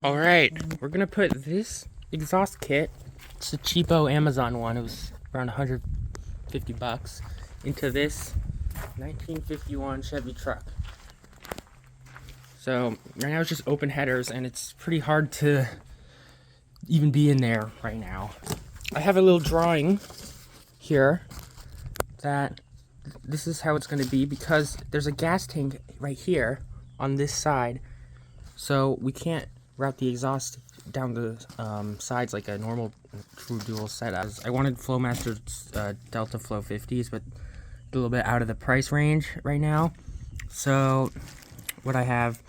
Alright, we're gonna put this exhaust kit, it's a cheapo Amazon one, it was around 150 bucks, into this 1951 Chevy truck. So right now it's just open headers and it's pretty hard to even be in there right now. I have a little drawing here that this is how it's going to be, because there's a gas tank right here on this side, so we can't route the exhaust down the sides like a normal true dual setup. I wanted Flowmaster's Delta Flow 50s, but a little bit out of the price range right now. So what I have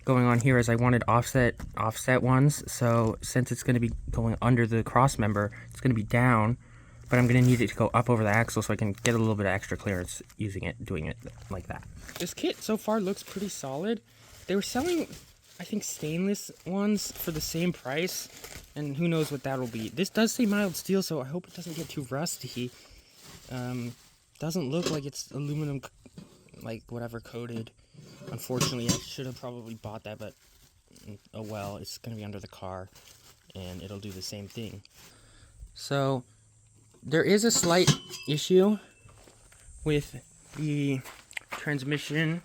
going on here is I wanted offset ones, so since it's going to be going under the cross member, it's going to be down, but I'm going to need it to go up over the axle so I can get a little bit of extra clearance doing it like that. This kit so far looks pretty solid. They were selling, I think, stainless ones for the same price, and who knows what that'll be. This does say mild steel, so I hope it doesn't get too rusty. Doesn't look like it's aluminum, like whatever coated. Unfortunately, I should have probably bought that, but oh well, it's going to be under the car, and it'll do the same thing. So there is a slight issue with the transmission,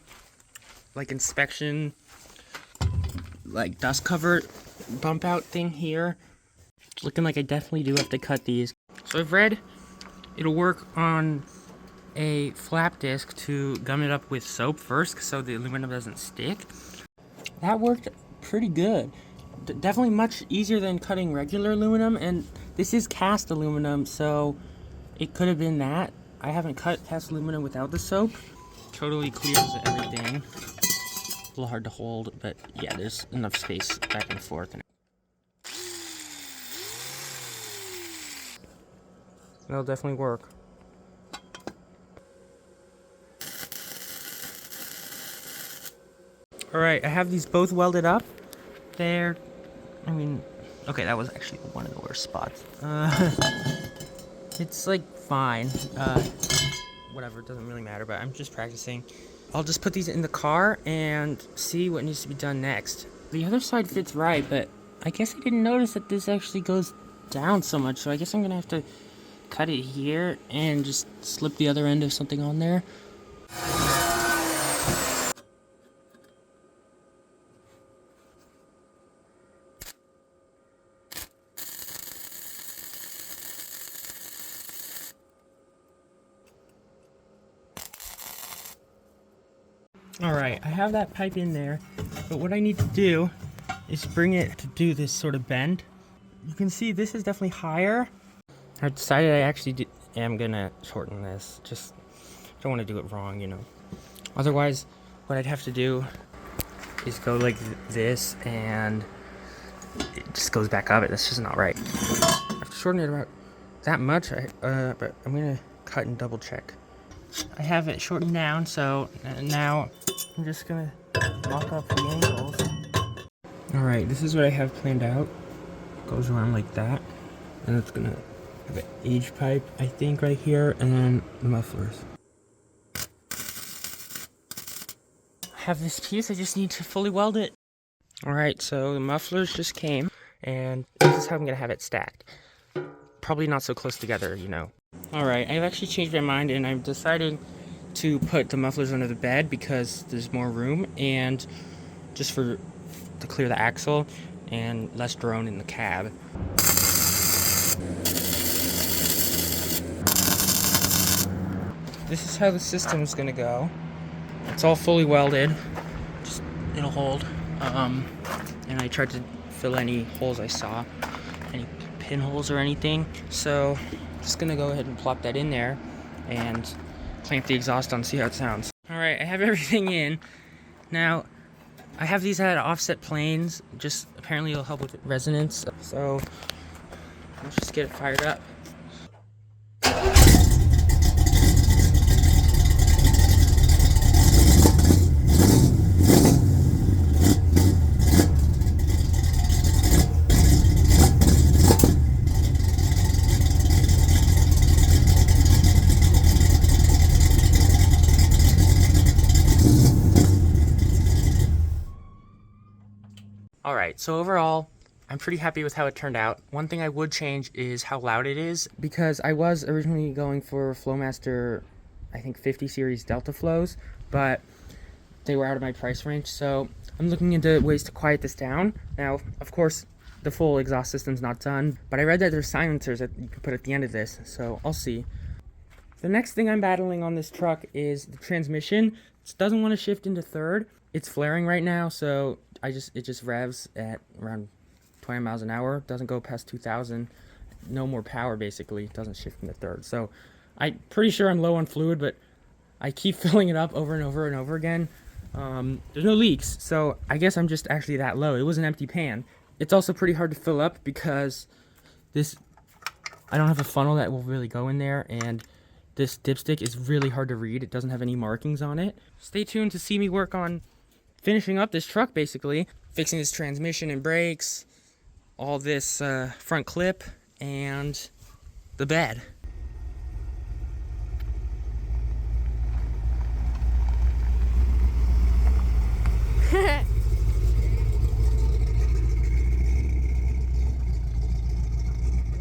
like inspection, like dust cover bump out thing here. It's looking like I definitely do have to cut these. So I've read it'll work on a flap disc to gum it up with soap first so the aluminum doesn't stick. That worked pretty good. Definitely much easier than cutting regular aluminum, and this is cast aluminum, so it could have been that. I haven't cut cast aluminum without the soap. Totally clears everything. A little hard to hold, but yeah, there's enough space back and forth. That'll definitely work. Alright, I have these both welded up. Okay, that was actually one of the worst spots. It's like fine. Whatever, it doesn't really matter, but I'm just practicing. I'll just put these in the car and see what needs to be done next. The other side fits right, but I guess I didn't notice that this actually goes down so much, so I guess I'm gonna have to cut it here and just slip the other end of something on there. Alright, I have that pipe in there, but what I need to do is bring it to do this sort of bend. You can see this is definitely higher. I decided I actually am gonna shorten this. Just don't want to do it wrong, you know. Otherwise, what I'd have to do is go like this, and it just goes back up. That's just not right. I have to shorten it about that much, but I'm gonna cut and double check. I have it shortened down, so now I'm just gonna lock up the angles. Alright, this is what I have planned out. It goes around like that, and it's gonna have an H pipe, I think, right here, and then the mufflers. I have this piece, I just need to fully weld it. Alright, so the mufflers just came, and this is how I'm gonna have it stacked. Probably not so close together, you know. Alright, I've actually changed my mind, and I'm deciding to put the mufflers under the bed because there's more room, and just to clear the axle and less drone in the cab. This is how the system's gonna go. It's all fully welded, just it'll hold. And I tried to fill any holes I saw, any pinholes or anything. So just gonna go ahead and plop that in there and clamp the exhaust on, see how it sounds. Alright, I have everything in. Now, I have these at offset planes, just apparently it'll help with resonance. So let's just get it fired up. Alright, Alright, so overall, I'm pretty happy with how it turned out. One thing I would change is how loud it is, because I was originally going for Flowmaster, I think 50 series Delta Flows, but they were out of my price range, so I'm looking into ways to quiet this down. Now, of course, the full exhaust system's not done, but I read that there's silencers that you can put at the end of this, so I'll see. The next thing I'm battling on this truck is the transmission. It doesn't want to shift into third. It's flaring right now, so it just revs at around 20 miles an hour. It doesn't go past 2,000. No more power, basically. It doesn't shift into third. So I'm pretty sure I'm low on fluid, but I keep filling it up over and over and over again. There's no leaks, so I guess I'm just actually that low. It was an empty pan. It's also pretty hard to fill up because I don't have a funnel that will really go in there, and this dipstick is really hard to read. It doesn't have any markings on it. Stay tuned to see me work on finishing up this truck, basically. Fixing this transmission and brakes, all this front clip, and the bed.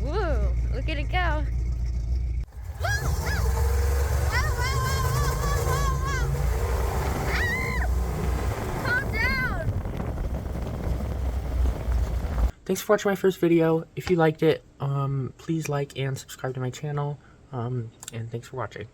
Whoa, look at it go. Calm down. Thanks for watching my first video. If you liked it, please like and subscribe to my channel. And thanks for watching.